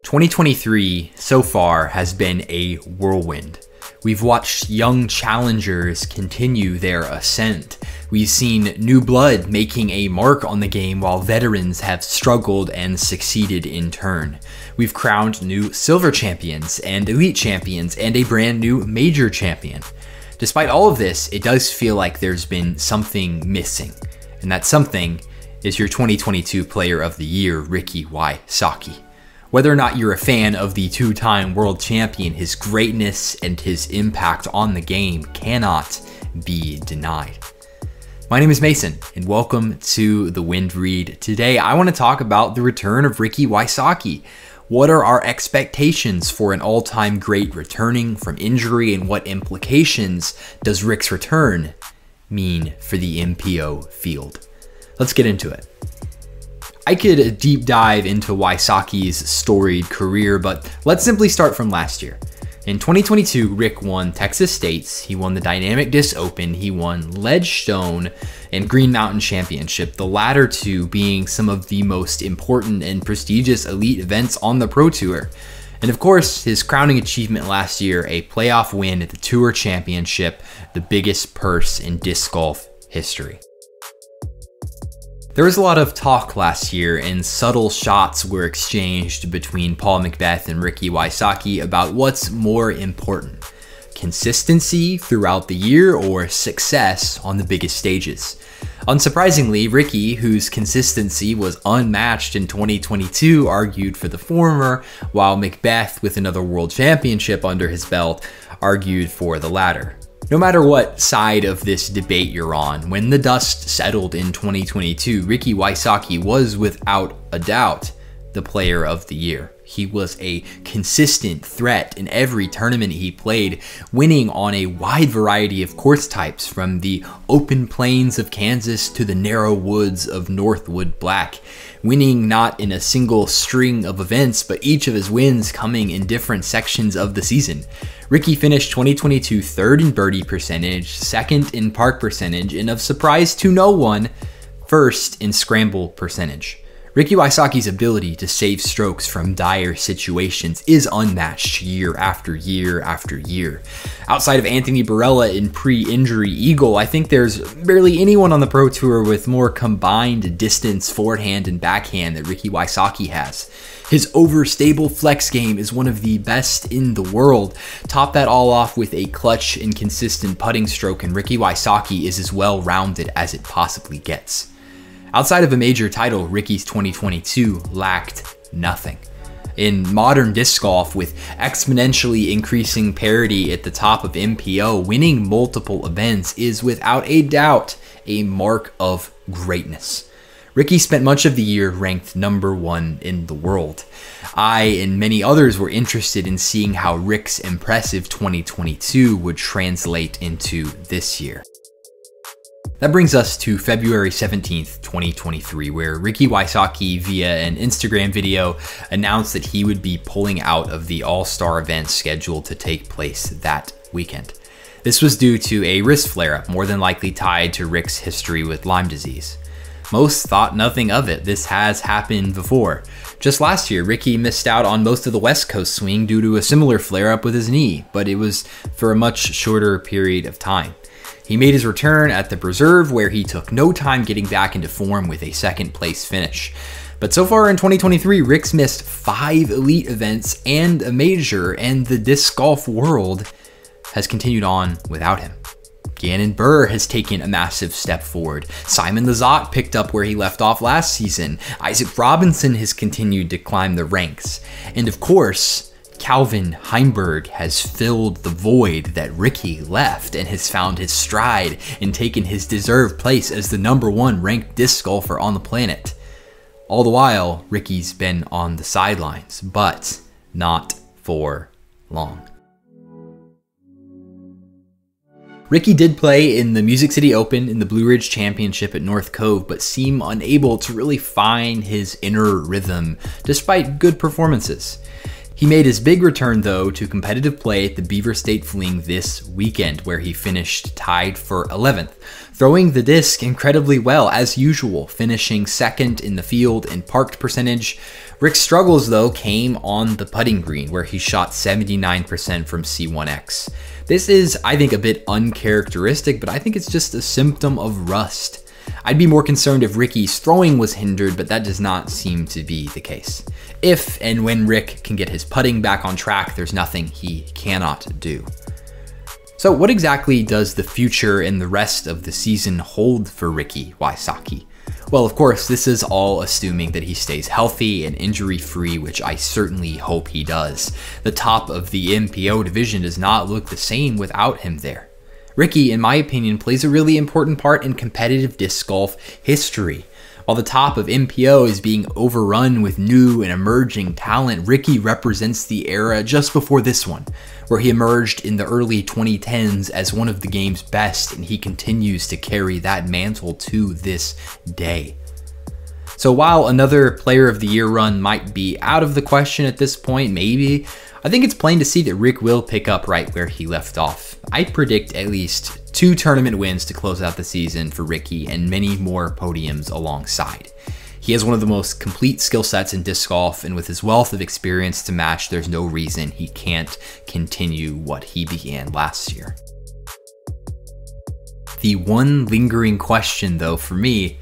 2023 so far has been a whirlwind. We've watched young challengers continue their ascent. We've seen new blood making a mark on the game while veterans have struggled and succeeded in turn. We've crowned new silver champions and elite champions and a brand new major champion. Despite all of this, it does feel like there's been something missing. And that something is your 2022 Player of the Year, Ricky Wysocki. Whether or not you're a fan of the two-time world champion, his greatness and his impact on the game cannot be denied. My name is Mason, and welcome to The Wind Read. Today, I want to talk about the return of Ricky Wysocki. What are our expectations for an all-time great returning from injury, and what implications does Rick's return mean for the MPO field? Let's get into it. I could deep dive into Wysocki's storied career, but let's simply start from last year. In 2022, Rick won Texas States, he won the Dynamic Disc Open, he won Ledgestone and Green Mountain Championship, the latter two being some of the most important and prestigious elite events on the Pro Tour. And of course, his crowning achievement last year, a playoff win at the Tour Championship, the biggest purse in disc golf history. There was a lot of talk last year, and subtle shots were exchanged between Paul McBeth and Ricky Wysocki about what's more important: consistency throughout the year or success on the biggest stages. Unsurprisingly, Ricky, whose consistency was unmatched in 2022, argued for the former, while McBeth, with another world championship under his belt, argued for the latter. No matter what side of this debate you're on, when the dust settled in 2022, Ricky Wysocki was without a doubt the Player of the Year. He was a consistent threat in every tournament he played, winning on a wide variety of course types, from the open plains of Kansas to the narrow woods of Northwood Black, winning not in a single string of events, but each of his wins coming in different sections of the season. Ricky finished 2022 third in birdie percentage, second in park percentage, and of surprise to no one, first in scramble percentage. Ricky Wysocki's ability to save strokes from dire situations is unmatched year after year after year. Outside of Anthony Barella in pre-injury Eagle, I think there's barely anyone on the Pro Tour with more combined distance, forehand, and backhand that Ricky Wysocki has. His overstable flex game is one of the best in the world. Top that all off with a clutch and consistent putting stroke, and Ricky Wysocki is as well-rounded as it possibly gets. Outside of a major title, Ricky's 2022 lacked nothing. In modern disc golf, with exponentially increasing parity at the top of MPO, winning multiple events is without a doubt a mark of greatness. Ricky spent much of the year ranked number one in the world. I and many others were interested in seeing how Rick's impressive 2022 would translate into this year. That brings us to February 17th, 2023, where Ricky Wysocki, via an Instagram video, announced that he would be pulling out of the All-Star event scheduled to take place that weekend. This was due to a wrist flare-up, more than likely tied to Rick's history with Lyme disease. Most thought nothing of it. This has happened before. Just last year, Ricky missed out on most of the West Coast swing due to a similar flare-up with his knee, but it was for a much shorter period of time. He made his return at the Preserve, where he took no time getting back into form with a second place finish. But so far in 2023, Rick's missed 5 elite events and a major, and the disc golf world has continued on without him. Gannon Buhr has taken a massive step forward. Simon Lizotte picked up where he left off last season. Isaac Robinson has continued to climb the ranks. And of course, Calvin Heimberg has filled the void that Ricky left and has found his stride and taken his deserved place as the number one ranked disc golfer on the planet. All the while, Ricky's been on the sidelines, but not for long. Ricky did play in the Music City Open and the Blue Ridge Championship at North Cove, but seemed unable to really find his inner rhythm despite good performances. He made his big return though to competitive play at the Beaver State Fling this weekend, where he finished tied for 11th, throwing the disc incredibly well as usual, finishing second in the field in parked percentage. Rick's struggles though came on the putting green, where he shot 79% from C1X. This is, I think, a bit uncharacteristic, but I think it's just a symptom of rust. I'd be more concerned if Ricky's throwing was hindered, but that does not seem to be the case. If and when Rick can get his putting back on track, there's nothing he cannot do. So what exactly does the future and the rest of the season hold for Ricky Wysocki? Well, of course, this is all assuming that he stays healthy and injury-free, which I certainly hope he does. The top of the MPO division does not look the same without him there. Ricky, in my opinion, plays a really important part in competitive disc golf history. While the top of MPO is being overrun with new and emerging talent, Ricky represents the era just before this one, where he emerged in the early 2010s as one of the game's best, and he continues to carry that mantle to this day. So while another Player of the Year run might be out of the question at this point, maybe, I think it's plain to see that Rick will pick up right where he left off. I predict at least 2 tournament wins to close out the season for Ricky and many more podiums alongside. He has one of the most complete skill sets in disc golf, and with his wealth of experience to match, there's no reason he can't continue what he began last year. The one lingering question though for me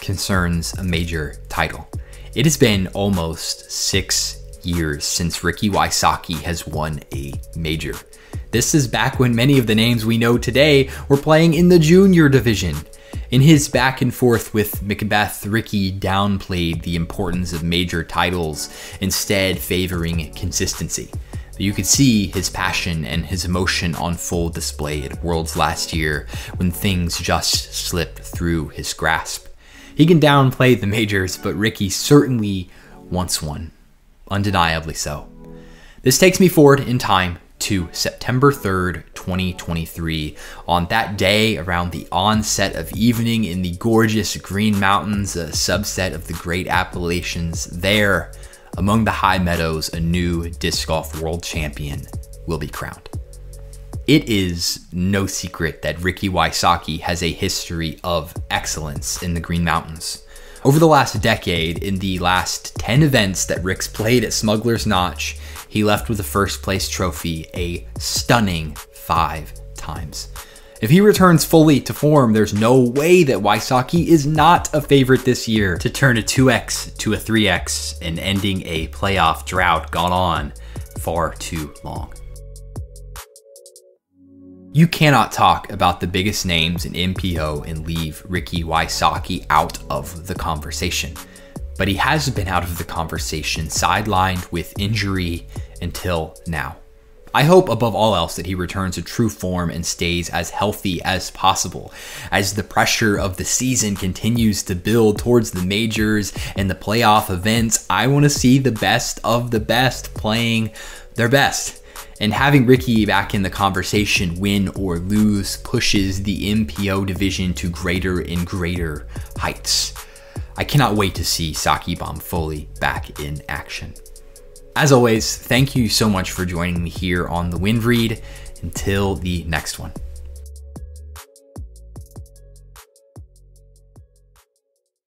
concerns a major title. It has been almost 6 years since Ricky Wysocki has won a major. This is back when many of the names we know today were playing in the junior division. In his back and forth with Macbeth, Ricky downplayed the importance of major titles, instead favoring consistency. You could see his passion and his emotion on full display at Worlds last year when things just slipped through his grasp. He can downplay the majors, but Ricky certainly wants one. Undeniably so. This takes me forward in time to September 3rd, 2023. On that day, around the onset of evening in the gorgeous Green Mountains, a subset of the Great Appalachians, there, among the high meadows, a new disc golf world champion will be crowned. It is no secret that Ricky Wysocki has a history of excellence in the Green Mountains. Over the last decade, in the last 10 events that Rick's played at Smuggler's Notch, he left with a first place trophy a stunning 5 times. If he returns fully to form, there's no way that Wysocki is not a favorite this year to turn a 2x to a 3x and ending a playoff drought gone on far too long. You cannot talk about the biggest names in MPO and leave Ricky Wysocki out of the conversation. But he has been out of the conversation, sidelined with injury until now. I hope above all else that he returns to true form and stays as healthy as possible. As the pressure of the season continues to build towards the majors and the playoff events, I want to see the best of the best playing their best. And having Ricky back in the conversation, win or lose, pushes the MPO division to greater and greater heights. I cannot wait to see Saki Bomb fully back in action. As always, thank you so much for joining me here on The Wind Read. Until the next one.